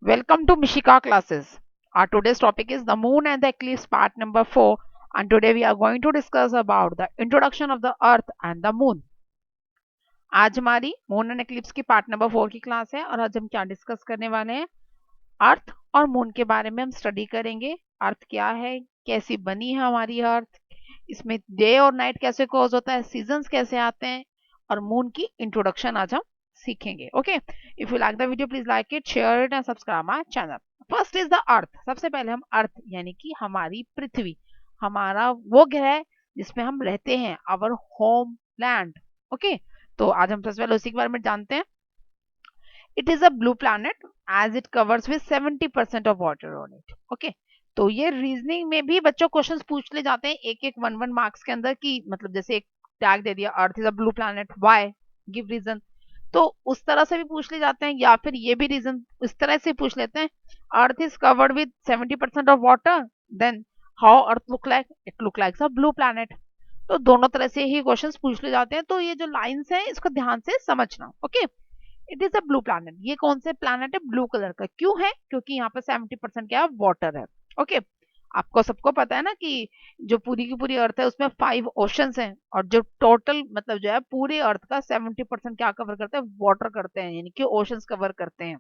Welcome to Mishika classes. Our today's topic is the moon and the eclipse part number 4, and today we are going to discuss about the introduction of the earth and the moon. आज हमारी moon and eclipse की part number 4 की class है और आज हम क्या discuss करने वाले हैं। अर्थ और मून के बारे में हम स्टडी करेंगे। अर्थ क्या है, कैसी बनी है हमारी अर्थ, इसमें डे और नाइट कैसे कोज होता है, सीजन्स कैसे आते हैं और मून की इंट्रोडक्शन आज हम सीखेंगे। Okay, if you like the video please like it, share it and subscribe my channel. First is the earth. सबसे पहले हम अर्थ यानी कि हमारी पृथ्वी, हमारा वो ग्रह जिसमें हम रहते हैं, आवर होम लैंड। ओके, तो आज हम सबसे पहले उसी के बारे में जानते हैं। It is a blue planet as it covers with 70% of water on it. Okay, तो ये रीजनिंग में भी बच्चों क्वेश्चंस पूछ ले जाते हैं एक एक वन वन मार्क्स के अंदर की, मतलब जैसे एक टैग दे दिया earth is a blue planet, why, give reason. तो उस तरह से भी पूछ ले जाते हैं या फिर ये भी रीजन इस तरह से पूछ लेते हैं। Earth is covered with 70% of water, then how earth look like, it look like a blue planet. तो दोनों तरह से ही क्वेश्चंस पूछ ले जाते हैं, तो ये जो लाइंस है इसको ध्यान से समझना। Okay, it is a blue planet. ये कौन से प्लैनेट है, ब्लू कलर का क्यों है, क्योंकि यहाँ पे 70% क्या है, वाटर है। ओके, आपको सबको पता है ना कि जो पूरी की पूरी अर्थ है उसमें 5 ओशंस हैं, और जो टोटल मतलब जो है पूरी अर्थ का 70% क्या कवर करते हैं, वाटर करते हैं, यानी कि ओशंस कवर करते हैं।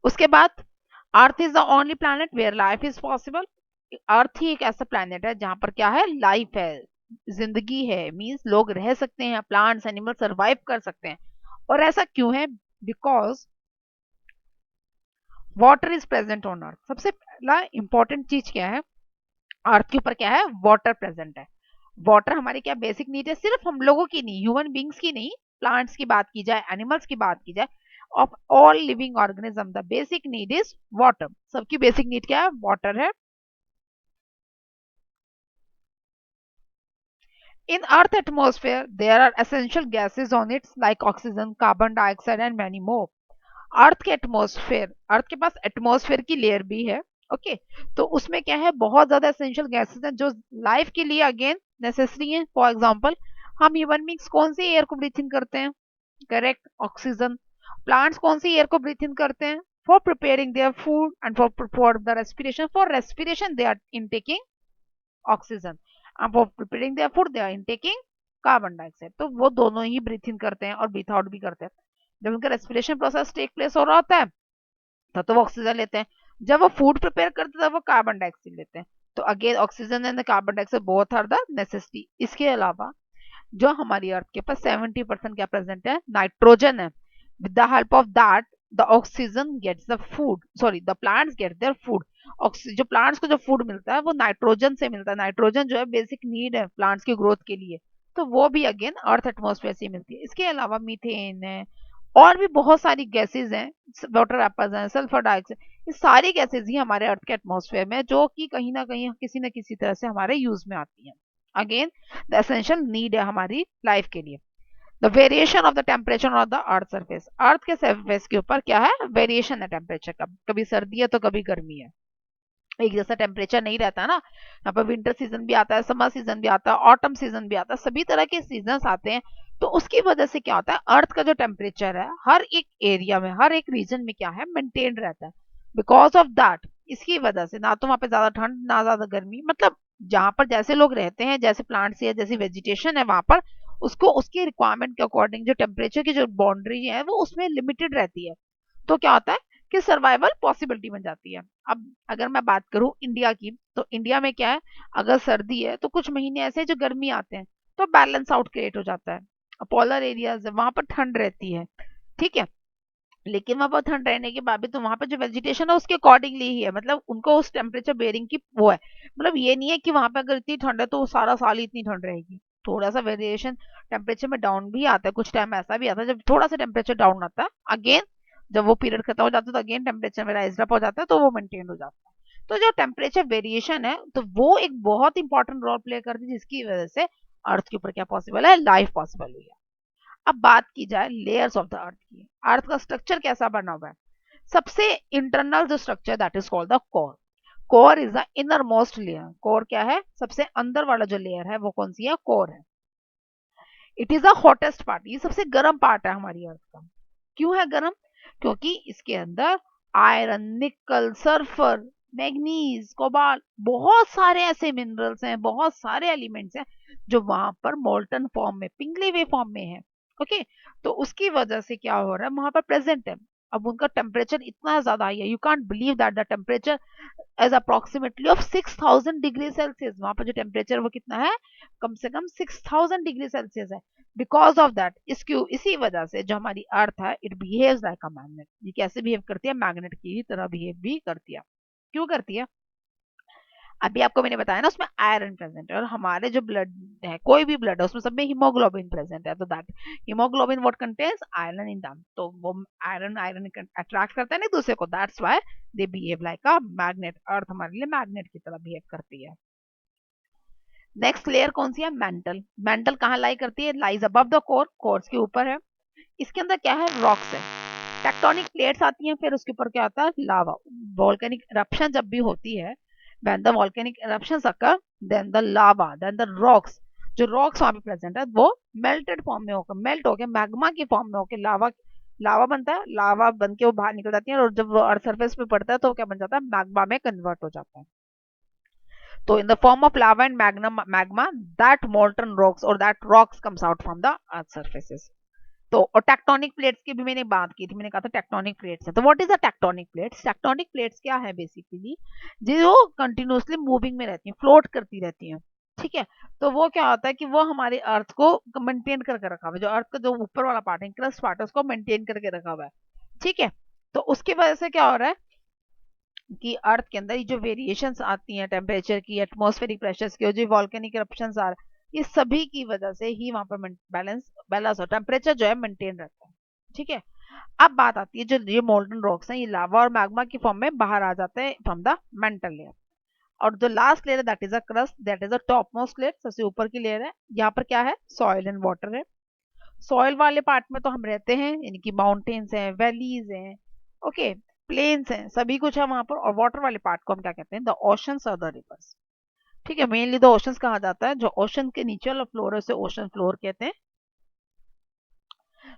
उसके बाद earth is the only planet where life is possible. Earth ही एक ऐसा प्लैनेट है जहां पर क्या है, लाइफ है, जिंदगी है, मींस लोग रह सकते हैं, प्लांट्स एनिमल सरवाइव कर सकते हैं। और ऐसा क्यों है, because water is present on earth. सबसे पहला इंपॉर्टेंट चीज क्या है, अर्थ के ऊपर क्या है, वाटर प्रेजेंट है। वाटर हमारी क्या बेसिक नीड है, सिर्फ हम लोगों की नहीं, ह्यूमन बींग्स की नहीं, प्लांट्स की बात की जाए, एनिमल्स की बात की जाए, of all living organism the basic need is water. सबकी बेसिक नीड क्या है, वाटर है। In Earth atmosphere, there are essential gases on it like oxygen, carbon dioxide and many more. अर्थ के एटमॉस्फेयर, अर्थ के पास एटमॉस्फेयर की लेयर भी है। Okay, तो उसमें क्या है, बहुत ज्यादा एसेंशियल गैसेस हैं जो लाइफ के लिए अगेन नेसेसरी है। फॉर एग्जांपल, हम ह्यूमन बींग्स कौन सी एयर को ब्रीथ इन करते हैं, करेक्ट, ऑक्सीजन। प्लांट्स कौन सी एयर को ब्रीथ इन करते हैं, for preparing their food and for the respiration, for respiration they are intaking oxygen, and for preparing their food they are intaking carbon dioxide. तो वो दोनों ही breathe in करते हैं और ब्रीथ आउट भी करते हैं। जब उनका रेस्पिरेशन प्रोसेस टेक प्लेस हो रहा होता है तब तो वो ऑक्सीजन लेते हैं, जब वो फूड प्रिपेयर करते हैं तब वो कार्बन डाइऑक्साइड लेते हैं। तो again oxygen and carbon dioxide both are the necessity. इसके अलावा जो हमारी अर्थ के पास 70% क्या प्रेजेंट है, नाइट्रोजन है। With the help of that the oxygen gets the food, sorry the plants get their food. जो प्लांट्स को जो फूड मिलता है वो नाइट्रोजन से मिलता है। नाइट्रोजन जो है बेसिक नीड है प्लांट्स की ग्रोथ के लिए, तो वो भी अगेन अर्थ एटमॉस्फेयर से मिलती है। इसके अलावा मीथेन है, और भी बहुत सारी गैसेज हैं, वाटर वेपर्स हैं, सल्फर डाइऑक्साइड, ये सारी गैसेज ही हमारे अर्थ के एटमॉस्फेयर में जो कि कहीं ना कहीं किसी न किसी तरह से हमारे यूज में आती हैं। अगेन द एसेंशियल नीड है हमारी लाइफ के लिए। The variation of the temperature of the earth surface, earth के सरफेस के ऊपर क्या है, वेरिएशन है टेम्परेचर का, कभी सर्दी है तो कभी गर्मी है, एक जैसा टेम्परेचर नहीं रहता ना। यहाँ पर विंटर सीजन भी आता है, समर सीजन भी आता है, ऑटम सीजन भी आता है, सभी तरह के सीजन आते हैं। तो उसकी वजह से क्या होता है, अर्थ का जो टेम्परेचर है हर एक एरिया में, हर एक रीजन में क्या है, मेंटेन रहता है। बिकॉज ऑफ दैट, इसकी वजह से ना तो वहां पे ज्यादा ठंड ना ज्यादा गर्मी, मतलब जहां पर जैसे लोग रहते हैं, जैसे प्लांट्स है, जैसी वेजिटेशन है वहां पर, उसको उसकी रिक्वायरमेंट के अकॉर्डिंग जो टेम्परेचर की जो बाउंड्री है वो उसमें लिमिटेड रहती है। तो क्या होता है कि सर्वाइवल पॉसिबिलिटी बन जाती है। अब अगर मैं बात करूं इंडिया की, तो इंडिया में क्या है, अगर सर्दी है तो कुछ महीने ऐसे हैं जो गर्मी आते हैं, तो बैलेंस आउट क्रिएट हो जाता है। पोलर एरियाज है वहां पर ठंड रहती है, ठीक है, लेकिन वहां पर ठंड रहने के बाद भी तो वहां पर जो वेजिटेशन है उसके अकॉर्डिंगली ही है, मतलब उनको उस टेम्परेचर बेरिंग की वो है। मतलब ये नहीं है कि वहां पर अगर इतनी ठंड है तो सारा साल ही इतनी ठंड रहेगी। थोड़ा सा वेरिएशन टेम्परेचर में डाउन भी आता है, कुछ टाइम ऐसा भी आता है जब थोड़ा सा टेम्परेचर डाउन आता है, अगेन जब वो पीरियड खत्म हो जाता है तो अगेन टेम्परेचर में राइज अप हो जाता है, तो वो मेंटेन हो जाता है। तो जो टेम्परेचर वेरिएशन है तो वो एक बहुत इंपॉर्टेंट रोल प्ले करती है, जिसकी वजह से अर्थ के ऊपर क्या पॉसिबल है, लाइफ पॉसिबल हुई है। अब बात की जाए लेयर्स ऑफ द अर्थ की, अर्थ का स्ट्रक्चर कैसा बना हुआ है। सबसे इंटरनल जो structure that is called the core. Core is the inner most layer. Core क्या है, सबसे अंदर वाला जो लेयर है वो कौन सी है, कोर है। It is the hottest part, ये सबसे गर्म पार्ट है हमारी अर्थ का। क्यों है गर्म, क्योंकि इसके अंदर आयरन, निकल, सल्फर, मैग्नीज, कोबाल्ट, बहुत सारे ऐसे मिनरल्स हैं, बहुत सारे एलिमेंट्स हैं जो वहां पर मोल्टन फॉर्म में, पिघले हुए फॉर्म में है। ओके, तो उसकी वजह से क्या हो रहा है, वहां पर प्रेजेंट है। अब उनका टेम्परेचर इतना ज्यादा हाई है, you can't believe that the temperature as approximately of 6000 degree Celsius. वहां पर जो टेम्परेचर वो कितना है, कम से कम 6000 डिग्री सेल्सियस है। बिकॉज ऑफ दैट, इसी वजह से जो हमारी अर्थ है, it behaves like a magnet. ये कैसे बिहेव करती है, मैग्नेट की तरह बिहेव भी करती है। क्यों करती है, अभी आपको मैंने बताया ना, उसमें आयरन प्रेजेंट है, और हमारे जो ब्लड है, कोई भी ब्लड है, उसमें सब में हीमोग्लोबिन प्रेजेंट है। तो that haemoglobin what contains iron in them, तो वो आयरन आयरन अट्रैक्ट करता है ना एक दूसरे को, that's why they behave like a magnet. Earth हमारे लिए मैग्नेट की तरह बिहेव करती है। नेक्स्ट लेयर कौन सी है, मेंटल। मेंटल कहाँ लाई करती है, lies above the core, course के ऊपर है। इसके अंदर क्या है, रॉक्स है, टेक्टोनिक प्लेट्स आती हैं, फिर उसके ऊपर क्या आता है, लावा। वोल्केनिक इरप्शन जब भी होती है, when the volcanic eruptions occur, then the lava, then the rocks, जो रॉक्स वहां पे प्रेजेंट है वो मेल्टेड फॉर्म में होकर, मेल्ट होकर मैग्मा की फॉर्म में होकर लावा, लावा बनता है, लावा बन के वो बाहर निकल जाती है, और जब वो अर्थ सरफेस पे पड़ता है तो क्या बन जाता है, मैग्मा में कन्वर्ट हो जाता है। तो in the form of lava and magma, that molten rocks or that rocks comes out from the earth surfaces. तो और टेक्टोनिक प्लेट्स की भी मैंने बात की थी, मैंने कहा था टेक्टोनिक प्लेट्स है। तो what is a tectonic plates, tectonic plates क्या है बेसिकली, जो कंटिन्यूअसली मूविंग में रहती हैं, फ्लोट करती रहती हैं। ठीक है, तो वो क्या होता है कि वो हमारे अर्थ को मेंटेन करके रखा हुआ है, जो अर्थ का जो ऊपर वाला पार्ट है, क्रस्ट पार्ट है, उसको मेंटेन करके रखा हुआ है। ठीक है, तो उसकी वजह से क्या हो रहा है कि अर्थ के अंदर ये जो वेरिएशंस आती हैं टेम्परेचर की, एटमॉस्फेरिक प्रेशर्स की, और जो वॉल्केनिक इरप्शंस आ रहे हैं, ये सभी की वजह से ही वहां पर बैलेंस बैलेंस और टेम्परेचर जो है मेंटेन रहता है। ठीक है, अब बात आती है, जो ये मोल्टन रॉक्स हैं, ये लावा और मैग्मा की फॉर्म में बाहर आ जाते हैं फ्रॉम द मेंटल लेयर। और जो लास्ट लेयर है, that is a crust, that is a top most layer, सबसे ऊपर की लेयर है। यहाँ पर क्या है, सॉइल एंड वाटर है। सॉइल वाले पार्ट में तो हम रहते हैं, यानी कि माउंटेन्स हैं, वैलीज हैं, ओके, प्लेन्स हैं, सभी कुछ है वहां पर। और वाटर वाले पार्ट को हम क्या कहते हैं, द ओशंस और द रिवर्स। ठीक है, मेनली द ओशंस कहा जाता है, जो ओशन के नीचे वाला फ्लोर है उसे ओशन फ्लोर कहते हैं।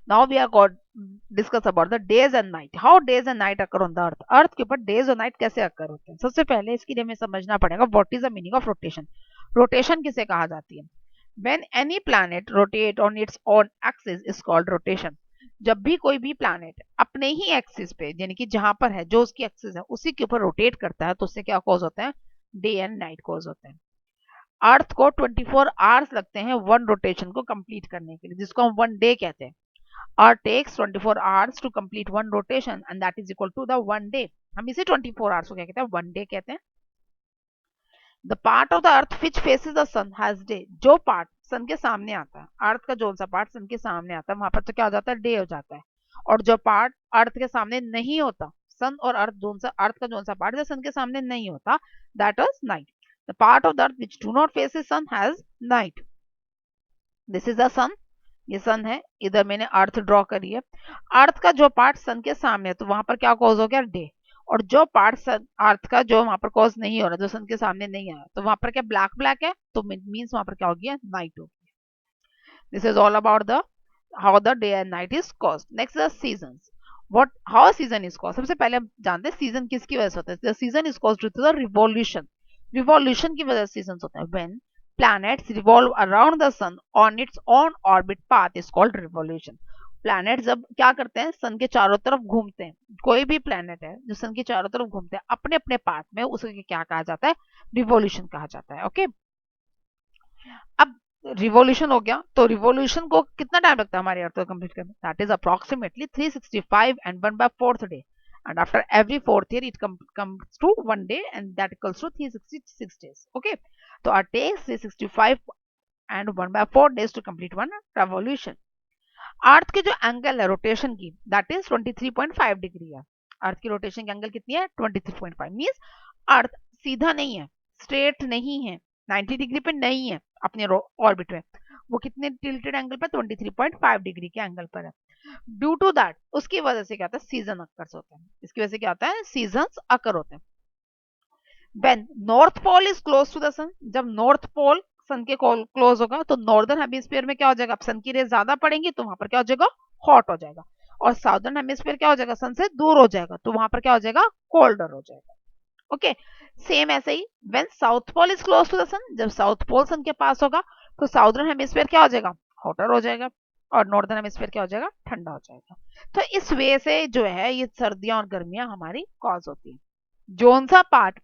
Now we are going to discuss about the days and night. How days and night occur on the earth. अर्थ के ऊपर days और night कैसे occur होते हैं। सबसे पहले इसके लिए हमें समझना पड़ेगा what is the meaning of rotation. Rotation किसे कहा जाती है, when any planet rotate on its own axis is called rotation. जब भी कोई भी प्लैनेट अपने ही एक्सिस पे, यानी कि जहां पर है, जो उसकी एक्सिस है उसी के ऊपर रोटेट करता है, तो उससे क्या कॉज होता है, डे एंड नाइट कॉज होते हैं। अर्थ को 24 आवर्स लगते हैं वन रोटेशन को कंप्लीट करने के लिए, जिसको हम वन डे कहते हैं। Earth takes 24 hours to complete one rotation and that is equal to the one day. हम इसे 24 hours को क्या कहते हैं, one day कहते हैं। The part of the earth which faces the sun has day. जो पार्ट सन के सामने आता है, अर्थ का जो सा पार्ट सन के सामने आता है, वहां पर तो क्या हो जाता है, डे हो जाता है। और जो पार्ट अर्थ के सामने नहीं होता, सन और अर्थ जोन सा, अर्थ का जोन सा पार्ट जो सन के सामने नहीं होता, that is night. The part of the earth which do not face the sun has night. This is the sun. ये सन है, इधर मैंने अर्थ ड्रॉ करी है। अर्थ का जो पार्ट सन के सामने है, तो वहां पर क्या कॉज हो गया, डे। और जो पार्ट सन अर्थ का जो वहां पर कॉज नहीं हो रहा, जो सन के सामने नहीं आया, तो वहां पर क्या ब्लैक ब्लैक है, तो मीन्स वहां पर क्या हो गया, नाइट हो गया। This is all about the how the day and night is cause. Next the seasons, what how season is cause. सबसे पहले हम जानते हैं सीजन किसकी वजह से होता है। Season is cause due to the revolution, revolution की वजह से सीजन होता है। When planets revolve around the sun on its own orbit path is called revolution. Planet जब क्या करते हैं, सन के चारों तरफ घूमते हैं, कोई भी प्लैनेट है जो सन के चारों तरफ घूमते हैं अपने अपने पाथ में, उसे क्या कहा जाता है, रिवॉल्यूशन कहा जाता है। ओके, अब रिवॉल्यूशन हो गया, तो रिवॉल्यूशन को कितना टाइम लगता है हमारे अर्थ को कंप्लीट करने, that is approximately 365 and 1/4 day. And after every fourth year it comes to one day and that equals to 366 days. Okay, so it takes 365 and 1/4 days to complete one revolution. अर्थ के जो angle है rotation की, that is 23.5 degree है। अर्थ की rotation की angle कितनी है, 23.5। Means अर्थ सीधा नहीं है, स्ट्रेट नहीं है, 90 डिग्री पे नहीं है अपने ऑर्बिट में, वो कितने टिल्टेड एंगल पर, 23.5 डिग्री के एंगल पर है। ड्यू टू दैट, उसकी वजह से क्या होता है, सीजन अकर्स होते हैं। इसकी वजह से क्या होता है, सीजन्स अकर होते हैं। When north pole is close to the sun, जब नॉर्थ पोल सन के क्लोज होगा, तो नॉर्दर्न हेमिस्फीयर में क्या हो जाएगा, सन की रेज ज्यादा पड़ेंगी, तो वहां पर क्या हो जाएगा, हॉट हो जाएगा। और साउदर्न हेमिस्फीयर क्या हो जाएगा, सन से दूर हो जाएगा, तो वहां पर क्या हो जाएगा, कोल्डर हो जाएगा। ओके, सेम ऐसे ही when south pole is close to the sun, जब साउथ पोल सन के पास होगा तो साउदर्न हेमिस्फीयर क्या हो जाएगा, हॉटर हो जाएगा, और नॉर्दर्न हेमिस्फीयर क्या हो जाएगा, ठंडा हो जाएगा। तो इस वे से जो है ये सर्दियां और गर्मियां हमारी कॉज होती है। जोन सा पार्ट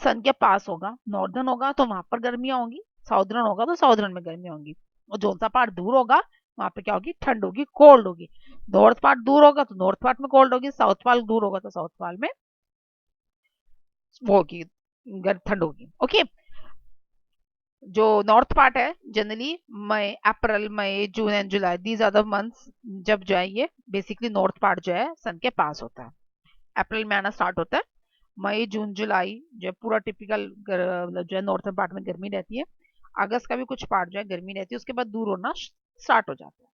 सन के पास होगा, नॉर्दर्न होगा तो वहां पर गर्मियां होंगी, साउदर्न होगा तो साउदर्न में गर्मियां होंगी, और जोन सा पार्ट दूर होगा वहां पे क्या होगी, ठंड होगी, कोल्ड होगी। नॉर्थ पार्ट दूर होगा तो नॉर्थ पार्ट में कोल्ड होगी, साउथ पार्ट दूर होगा तो साउथ पार्ट में वो होगी, ठंड होगी। ओके, जो नॉर्थ पार्ट है generally May, April, May, June and July, these are the months जब जो है ये बेसिकली नॉर्थ पार्ट जो है सन के पास होता है। अप्रैल में आना स्टार्ट होता है, मई, जून, जुलाई जो है पूरा टिपिकल मतलब जो है नॉर्थन पार्ट में गर्मी रहती है, अगस्त का भी कुछ पार्ट जो है गर्मी रहती है, उसके बाद दूर होना स्टार्ट हो जाता है।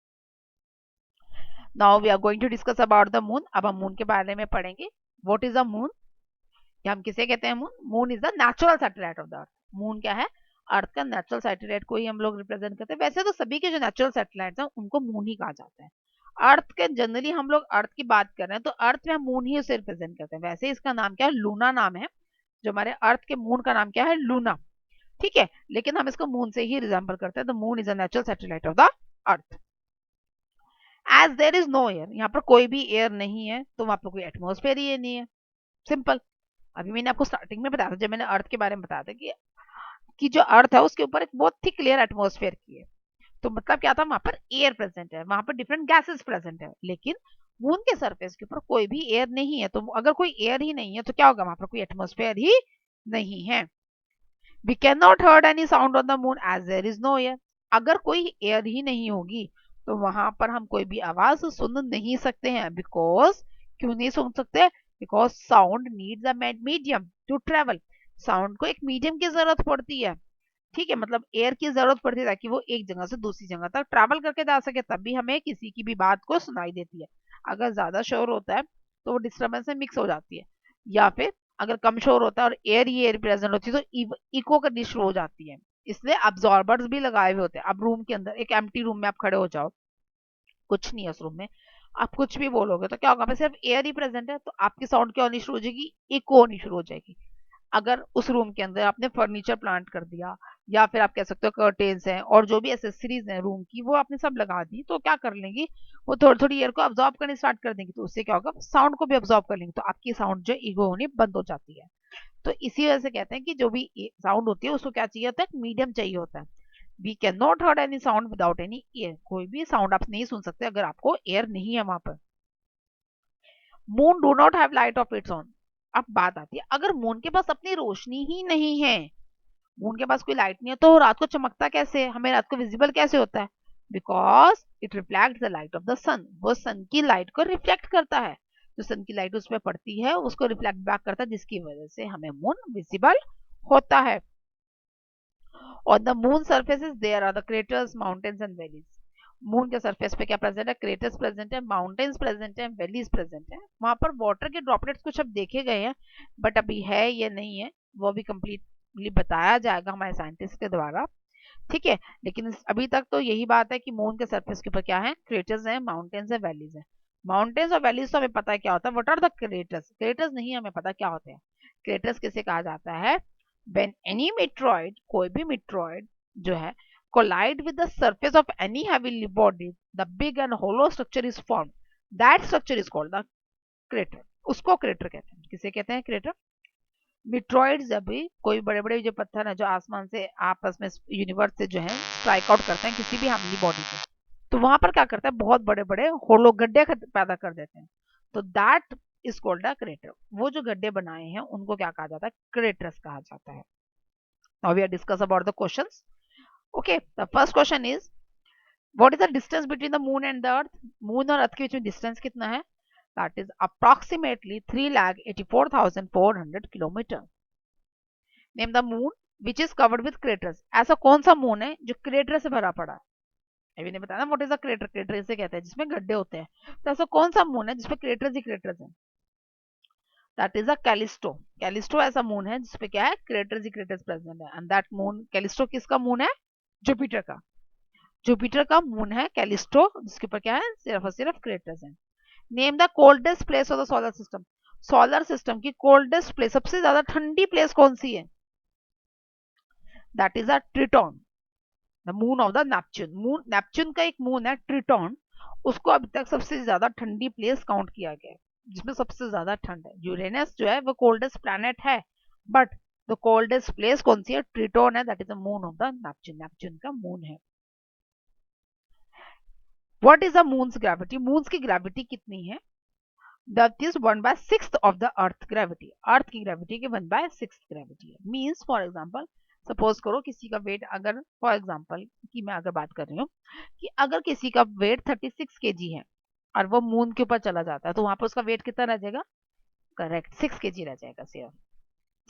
Now we are going to discuss about the moon. अब हम मून के बारे में पढ़ेंगे। व्हाट इज द मून, या हम किसे कहते हैं moon, moon is the natural satellite of the earth. Moon क्या है, अर्थ का नेचुरल सैटेलाइट को ही हम लोग रिप्रेजेंट करते हैं। वैसे तो सभी के जो नेचुरल सैटेलाइट हैं उनको मून ही कहा जाता है। अर्थ के जनरली हम लोग अर्थ की बात कर रहे हैं तो अर्थ में हम मून ही उसे रिप्रेजेंट करते हैं। वैसे इसका नाम क्या है, लूना नाम है, जो हमारे अर्थ के मून का नाम क्या है, लूना। ठीक है, लेकिन हम इसको मून से ही रिजेंबल करते हैं। The moon is a natural satellite of the earth. As there is no air, यहाँ पर कोई भी एयर नहीं है तो वहां पर कोई एटमोस्फेयर ही नहीं है। सिंपल। अभी मैंने आपको स्टार्टिंग में बताया था, जब मैंने अर्थ के बारे में बताया था कि जो अर्थ है उसके ऊपर एक बहुत थिक लेयर एटमोस्फेयर की है। तो मतलब क्या था, वहां पर एयर प्रेजेंट है, वहां पर डिफरेंट गैसेस प्रेजेंट है, लेकिन मून के सरफेस के ऊपर कोई भी एयर नहीं है। तो अगर कोई एयर ही नहीं है तो क्या होगा, वहां पर कोई एटमोस्फेयर ही नहीं है। We can not heard any sound on the moon as there is no air. अगर कोई एयर ही नहीं होगी तो वहां पर हम कोई भी आवाज सुन नहीं सकते हैं। बिकॉज, क्यों नहीं सुन सकते, because sound needs a medium to travel. Sound को एक मीडियम की जरूरत पड़ती है। ठीक है, मतलब एयर की जरूरत पड़ती है ताकि वो एक जगह से दूसरी जगह तक ट्रैवल करके जा सके, तभी हमें किसी की भी बात को सुनाई देती है। अगर ज्यादा शोर होता है तो वो डिस्टर्बेंस में मिक्स हो जाती है, या फिर अगर कम शोर होता है और एयर ही एयर प्रेजेंट होती है तो इको करनी शुरू हो जाती है। इसलिए अब्जॉर्बर्स भी लगाए हुए होते हैं। अब रूम के अंदर एक एम्प्टी रूम में आप खड़े हो जाओ, कुछ नहीं है उस रूम में, आप कुछ भी बोलोगे तो क्या होगा, सिर्फ एयर ही प्रेजेंट है तो आपकी साउंड क्या होनी शुरू हो जाएगी, इको होनी शुरू हो जाएगी। अगर उस रूम के अंदर आपने फर्नीचर प्लांट कर दिया, या फिर आप कह सकते हो कर्टेन्स हैं और जो भी एसेसरीज हैं रूम की वो आपने सब लगा दी, तो क्या कर लेंगी, वो थोड़ी थोड़ी एयर को अब्जॉर्ब करनी स्टार्ट कर देंगी, तो उससे क्या होगा, साउंड को भी अब्जॉर्ब कर लेंगे, तो आपकी साउंड जो ईगो होनी बंद हो जाती है। तो इसी वजह से कहते हैं कि जो भी साउंड होती है उसको क्या चाहिए होता है, मीडियम चाहिए होता है। We can not heard any sound without any air. कोई भी साउंड आप नहीं सुन सकते अगर आपको एयर नहीं है वहां पर। Moon do not have light of its on. अब बात आती है, अगर मून के पास अपनी रोशनी ही नहीं है, मून के पास कोई लाइट नहीं है, तो रात को चमकता कैसे है, हमें रात को विजिबल कैसे होता है, because it reflect the light of the sun. वो सन की लाइट को रिफ्लेक्ट करता है, जो सन की लाइट उस पर पड़ती है उसको रिफ्लेक्ट बैक करता है, जिसकी वजह से हमें मून विजिबल होता है। On the moon surfaces there are the craters, mountains and valleys. Moon के सरफेस पे क्या प्रेजेंट है, क्रेटर्स प्रेजेंट है, माउंटेन्स प्रेजेंट है, वैलीज प्रेजेंट है। वहां पर वाटर के ड्रॉपलेट्स कुछ अब देखे गए हैं, बट अभी है या नहीं है वो भी कंप्लीटली बताया जाएगा हमारे साइंटिस्ट के द्वारा। ठीक है, लेकिन अभी तक तो यही बात है कि मून के सरफेस के ऊपर क्या है, क्रेटर्स है, माउंटेन्स है, वैलीज है। माउंटेन्स और वैलीज तो हमें पता है क्या होता है, what are the craters, craters नहीं हमें पता क्या होते हैं। क्रेटर्स किसे कहा जाता है, when any meteoroid, कोई भी meteoroid जो है collide with the surface of any heavenly body, the big and hollow structure is formed. That structure is called the crater. उसको क्रेटर कहते हैं। किसे कहते हैं, क्रेटर। मिट्रॉइड जब भी कोई बड़े बड़े जो पत्थर है जो आसमान से आपस में यूनिवर्स से जो है स्ट्राइक आउट करते हैं किसी भी हेवनली बॉडी पे, तो वहां पर क्या करता है, बहुत बड़े बड़े होलो गड्ढे पैदा कर देते हैं, तो that is called a crater. वो जो गड्ढे बनाए हैं उनको क्या कहा जाता है, क्रेटर्स कहा जाता है। Now we are discuss about the questions. Okay, the first question is, what is the distance between the moon and the earth? Moon और अर्थ के बीच में डिस्टेंस कितना है? That is approximately 3,84,400 kilometer. Name the moon which is covered with craters. ऐसा कौन सा moon है जो क्रेटर से भरा पड़ा है? अभी नहीं बताया ना, what is the crater, crater इसे कहते हैं जिसमें गड्ढे होते हैं। तो ऐसा कौन सा मून है जिसपे क्रेटर्स ही क्रेटर्स हैं? That is a Callisto. Callisto ऐसा मून है जिसपे क्या है, क्रेटर्स ही क्रेटर्स प्रेजेंट है। एंड दैट मून, कैलिस्टो किसका मून है, जुपिटर का। जुपिटर का मून है कैलिस्टो, जिसके ऊपर क्या है, सिर्फ और सिर्फ क्रेटर्स हैं। Name the coldest place of the solar system. Solar system की कोल्डेस्ट प्लेस, सबसे ज्यादा ठंडी प्लेस कौन सी है? That is a ट्रिटॉन, the moon of the Neptune. Moon, Neptune का एक मून है ट्रिटॉन, उसको अभी तक सबसे ज्यादा ठंडी प्लेस काउंट किया गया है, जिसमें सबसे ज्यादा ठंड है। यूरेनस जो है वो कोल्डेस्ट प्लैनेट है, बट द कोल्डेस्ट प्लेस कौन सी है? ट्रिटॉन है, that is the moon of the Neptune, Neptune का मून है। What is the moon's gravity? Moon's की ग्रेविटी कितनी है? That is 1/6 of the earth gravity. Earth की ग्रेविटी के 1/6 ग्रेविटी है। मीन्स फॉर एग्जाम्पल, सपोज करो किसी का वेट, अगर फॉर एग्जाम्पल की मैं अगर बात कर रही हूँ कि अगर किसी का वेट 36 केजी है और वो मून के ऊपर चला जाता है, तो वहां पर उसका वेट कितना रह जाएगा? करेक्ट, 6 केजी रह जाएगा सिर्फ।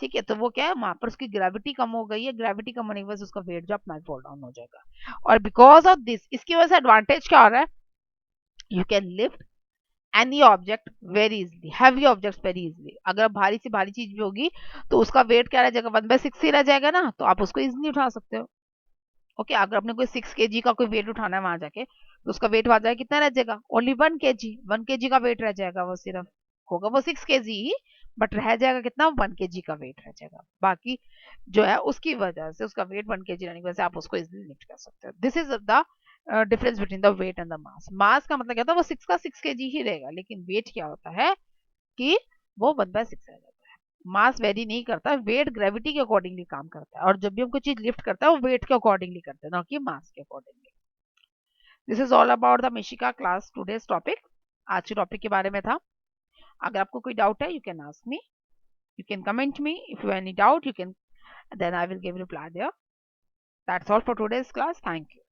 ठीक है, तो वो क्या है, वहां पर उसकी ग्रेविटी कम हो गई है, ग्रेविटी कम होने की वजह से उसका वेट जो अपना फॉल डाउन हो जाएगा। और बिकॉज ऑफ दिस, इसकी वजह से एडवांटेज क्या हो रहा है? You can lift any object very easily, heavy object very easily. अगर भारी से भारी चीज भी होगी तो उसका वेट क्या रह जाएगा? 1/6 ही रह जाएगा ना, तो आप उसको इजिली उठा सकते हो। ओके, अगर आपने कोई 6 केजी का कोई वेट उठाना है वहां जाके, तो उसका वेट वहां जाके कितना रह जाएगा? ओनली 1 केजी, 1 केजी का वेट रह जाएगा वो सिर्फ। होगा वो 6 केजी ही, बट रह जाएगा कितना? 1 केजी का वेट रह जाएगा। बाकी जो है उसकी वजह से उसका वेट 1 केजी रहने की वजह से आप उसको इजिली लिफ्ट कर सकते हो। This is the difference between the weight and the mass. Mass का मतलब क्या होता है? वो 6 का 6 केजी ही रहेगा, लेकिन वेट क्या होता है कि वो 1/6 रह जाता है। मास वेरी नहीं करता, वेट ग्रेविटी के अकॉर्डिंगली काम करता है, और जब भी हम कोई चीज लिफ्ट करता है वो वेट के अकॉर्डिंगली करते हैं, ना कि मास के accordingly. This is all about the Mishika class today's topic. आज के टॉपिक के बारे में था। अगर आपको कोई डाउट है, you can ask me, you can comment me if you have any doubt, you can, then I will give reply there. That's all for today's class. Thank you.